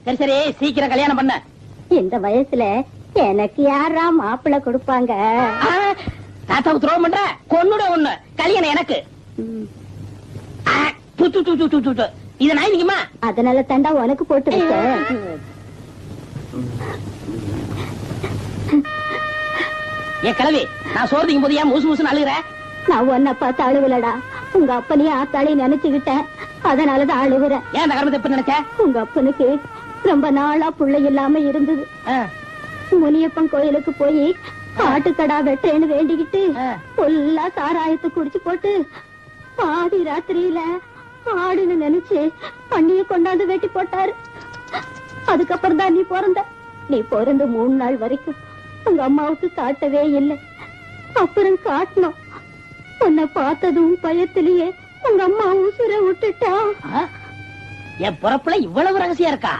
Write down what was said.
சரி சரி சீக்கிரம் கல்யாணம் பண்ண. இந்த வயசுல எனக்கு யாரா மாப்பிள்ளை கொடுப்பாங்க? தாத்தாவுக்கு துரோகம் பண்ற கொன்னுட ஒண்ணு. கல்யாணம் எனக்கு. இத நான் நீங்கம்மா. அதனால தண்டா உனக்கு போட்டு வச்ச. ஏ கிழவி, நான் சோர்திக்கும் போது ஏன் மூசு மூசுன்னு அழுகுற? நான் உன்னை பார்த்து அழுவலடா, உங்க அப்பனையும் ஆத்தாளையும் நினைச்சுக்கிட்டேன். அதனாலதான் அழுகுறேன். ஏன் அந்த கர்மத்தை எப்ப நினைச்ச? உங்க அப்பனுக்கு ரொம்ப நாளா புள்ளை இல்லாம இருந்தது. முனியப்பன் கோயிலுக்கு போய் ஆட்டுக்கடா வெட்டேன்னு வேண்டிக்கிட்டு பொல்லா சாராயத்தை குடிச்சு போட்டு பாதி ராத்திரியில ஆடுன்னு நினைச்சு பண்ணிய கொண்டாந்து வெட்டி போட்டாரு. அதுக்கப்புறம் தான் நீ பிறந்த. நீ பிறந்து 3 நாள் வரைக்கும் உங்க அம்மாவுக்கு காட்டவே இல்லை. அப்புறம் காட்டணும். உன்னை பார்த்ததும் பயத்திலேயே உங்க அம்மா உசுர விட்டுட்டா. என் பிறப்புல இவ்வளவு ரகசியம் இருக்கா?